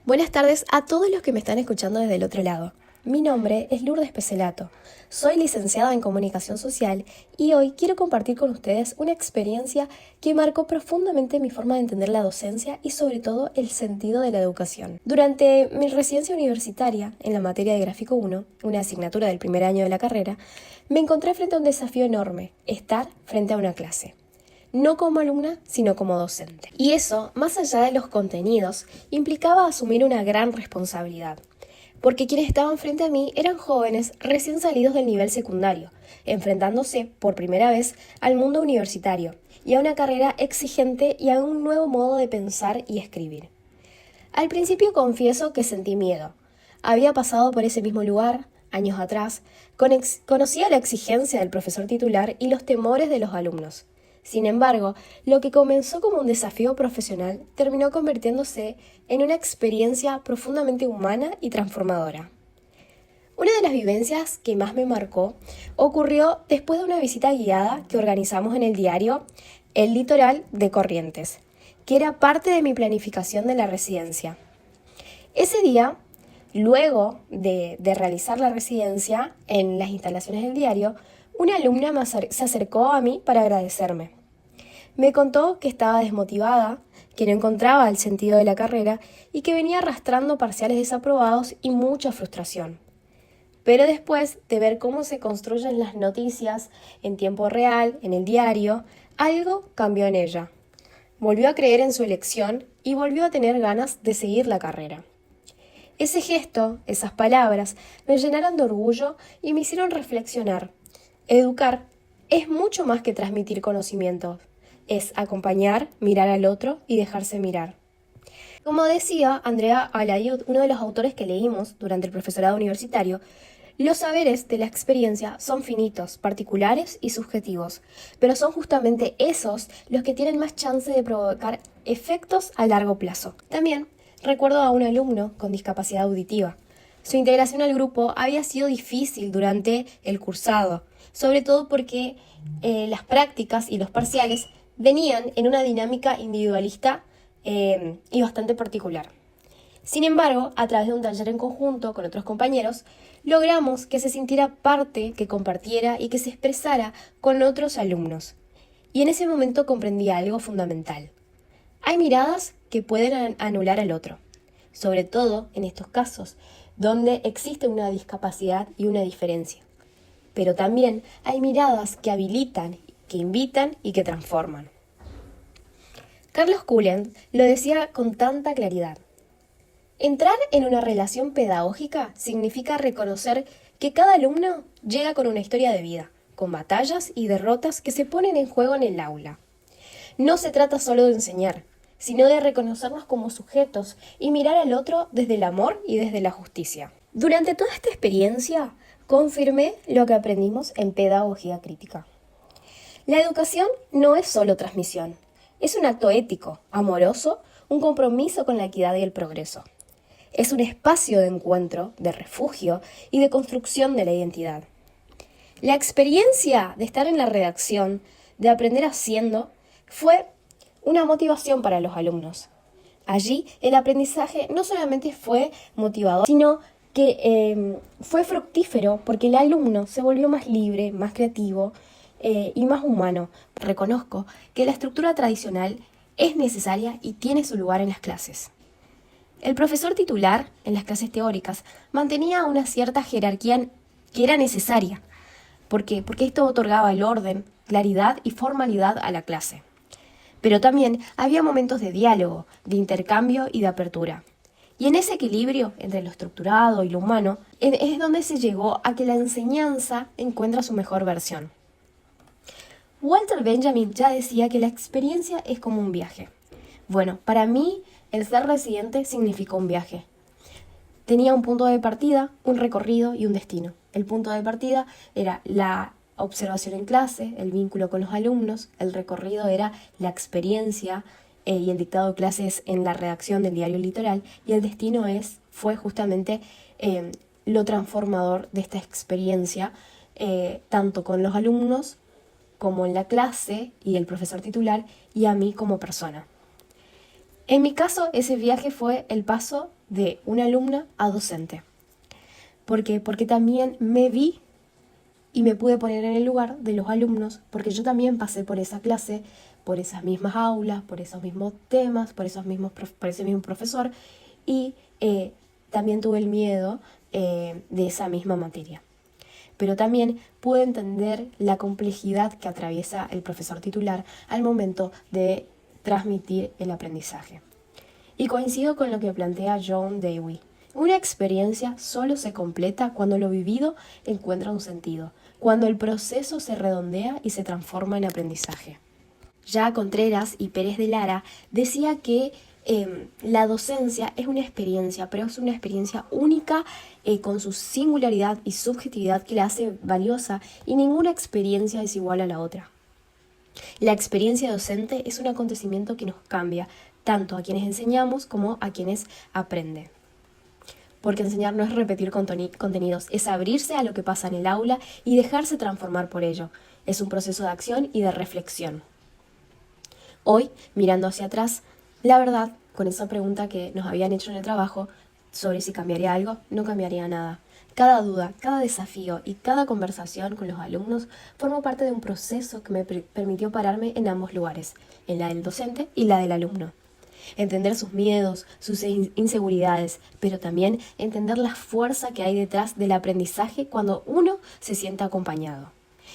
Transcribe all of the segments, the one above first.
Buenas tardes a todos los que me están escuchando desde el otro lado. Mi nombre es Lourdes Peselato. Soy licenciada en Comunicación Social y hoy quiero compartir con ustedes una experiencia que marcó profundamente mi forma de entender la docencia y sobre todo el sentido de la educación. Durante mi residencia universitaria en la materia de Gráfico 1, una asignatura del primer año de la carrera, me encontré frente a un desafío enorme: estar frente a una clase. No como alumna, sino como docente. Y eso, más allá de los contenidos, implicaba asumir una gran responsabilidad, porque quienes estaban frente a mí eran jóvenes recién salidos del nivel secundario, enfrentándose por primera vez al mundo universitario y a una carrera exigente y a un nuevo modo de pensar y escribir. Al principio confieso que sentí miedo. Había pasado por ese mismo lugar, años atrás, conocía la exigencia del profesor titular y los temores de los alumnos. Sin embargo, lo que comenzó como un desafío profesional terminó convirtiéndose en una experiencia profundamente humana y transformadora. Una de las vivencias que más me marcó ocurrió después de una visita guiada que organizamos en el diario El Litoral de Corrientes, que era parte de mi planificación de la residencia. Ese día, luego de realizar la residencia en las instalaciones del diario, una alumna se acercó a mí para agradecerme. Me contó que estaba desmotivada, que no encontraba el sentido de la carrera y que venía arrastrando parciales desaprobados y mucha frustración. Pero después de ver cómo se construyen las noticias en tiempo real, en el diario, algo cambió en ella. Volvió a creer en su elección y volvió a tener ganas de seguir la carrera. Ese gesto, esas palabras, me llenaron de orgullo y me hicieron reflexionar. Educar es mucho más que transmitir conocimientos. Es acompañar, mirar al otro y dejarse mirar. Como decía Andrea Alayud, uno de los autores que leímos durante el profesorado universitario, los saberes de la experiencia son finitos, particulares y subjetivos, pero son justamente esos los que tienen más chance de provocar efectos a largo plazo. También recuerdo a un alumno con discapacidad auditiva. Su integración al grupo había sido difícil durante el cursado, sobre todo porque las prácticas y los parciales venían en una dinámica individualista y bastante particular. Sin embargo, a través de un taller en conjunto con otros compañeros, logramos que se sintiera parte, que compartiera y que se expresara con otros alumnos. Y en ese momento comprendí algo fundamental. Hay miradas que pueden anular al otro, sobre todo en estos casos, donde existe una discapacidad y una diferencia. Pero también hay miradas que habilitan, que invitan y que transforman. Carlos Cullen lo decía con tanta claridad. Entrar en una relación pedagógica significa reconocer que cada alumno llega con una historia de vida, con batallas y derrotas que se ponen en juego en el aula. No se trata solo de enseñar, sino de reconocernos como sujetos y mirar al otro desde el amor y desde la justicia. Durante toda esta experiencia, confirmé lo que aprendimos en pedagogía crítica. La educación no es solo transmisión, es un acto ético, amoroso, un compromiso con la equidad y el progreso. Es un espacio de encuentro, de refugio y de construcción de la identidad. La experiencia de estar en la redacción, de aprender haciendo, fue una motivación para los alumnos. Allí el aprendizaje no solamente fue motivador, sino que fue fructífero porque el alumno se volvió más libre, más creativo y más humano. Reconozco que la estructura tradicional es necesaria y tiene su lugar en las clases. El profesor titular, en las clases teóricas, mantenía una cierta jerarquía que era necesaria. ¿Por qué? Porque esto otorgaba el orden, claridad y formalidad a la clase. Pero también había momentos de diálogo, de intercambio y de apertura. Y en ese equilibrio entre lo estructurado y lo humano es donde se llegó a que la enseñanza encuentra su mejor versión. Walter Benjamin ya decía que la experiencia es como un viaje. Bueno, para mí el ser residente significó un viaje. Tenía un punto de partida, un recorrido y un destino. El punto de partida era la observación en clase, el vínculo con los alumnos. El recorrido era la experiencia y el dictado de clases en la redacción del diario Litoral. Y el destino fue justamente lo transformador de esta experiencia, tanto con los alumnos como en la clase y el profesor titular y a mí como persona. En mi caso, ese viaje fue el paso de una alumna a docente. ¿Por qué? Porque también me vi y me pude poner en el lugar de los alumnos, porque yo también pasé por esa clase, por esas mismas aulas, por esos mismos temas, por ese mismo profesor, y también tuve el miedo de esa misma materia. Pero también pude entender la complejidad que atraviesa el profesor titular al momento de transmitir el aprendizaje. Y coincido con lo que plantea John Dewey. Una experiencia solo se completa cuando lo vivido encuentra un sentido, cuando el proceso se redondea y se transforma en aprendizaje. Ya Contreras y Pérez de Lara decía que la docencia es una experiencia, pero es una experiencia única con su singularidad y subjetividad que la hace valiosa, y ninguna experiencia es igual a la otra. La experiencia docente es un acontecimiento que nos cambia, tanto a quienes enseñamos como a quienes aprenden. Porque enseñar no es repetir contenidos, es abrirse a lo que pasa en el aula y dejarse transformar por ello. Es un proceso de acción y de reflexión. Hoy, mirando hacia atrás, la verdad, con esa pregunta que nos habían hecho en el trabajo sobre si cambiaría algo, no cambiaría nada. Cada duda, cada desafío y cada conversación con los alumnos formó parte de un proceso que me permitió pararme en ambos lugares, en la del docente y la del alumno. Entender sus miedos, sus inseguridades, pero también entender la fuerza que hay detrás del aprendizaje cuando uno se siente acompañado,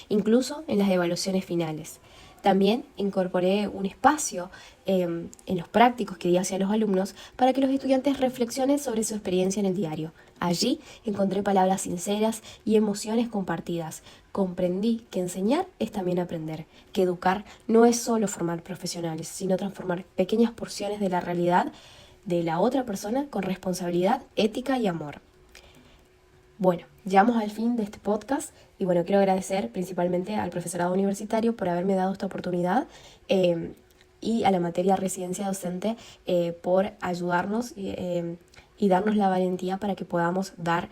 incluso en las evaluaciones finales. También incorporé un espacio en los prácticos que di hacia los alumnos para que los estudiantes reflexionen sobre su experiencia en el diario. Allí encontré palabras sinceras y emociones compartidas. Comprendí que enseñar es también aprender, que educar no es solo formar profesionales, sino transformar pequeñas porciones de la realidad de la otra persona con responsabilidad, ética y amor. Bueno, llegamos al fin de este podcast y bueno, quiero agradecer principalmente al profesorado universitario por haberme dado esta oportunidad y a la materia residencia docente por ayudarnos y darnos la valentía para que podamos dar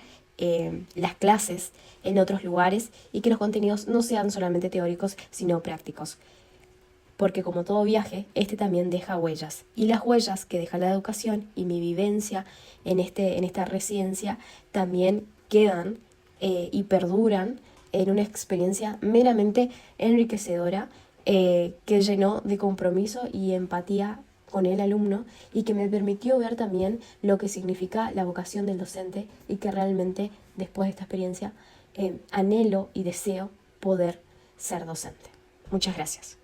las clases en otros lugares y que los contenidos no sean solamente teóricos, sino prácticos. Porque como todo viaje, este también deja huellas. Y las huellas que deja la educación y mi vivencia en esta residencia también quedan y perduran en una experiencia meramente enriquecedora que llenó de compromiso y empatía con el alumno y que me permitió ver también lo que significa la vocación del docente y que realmente después de esta experiencia anhelo y deseo poder ser docente. Muchas gracias.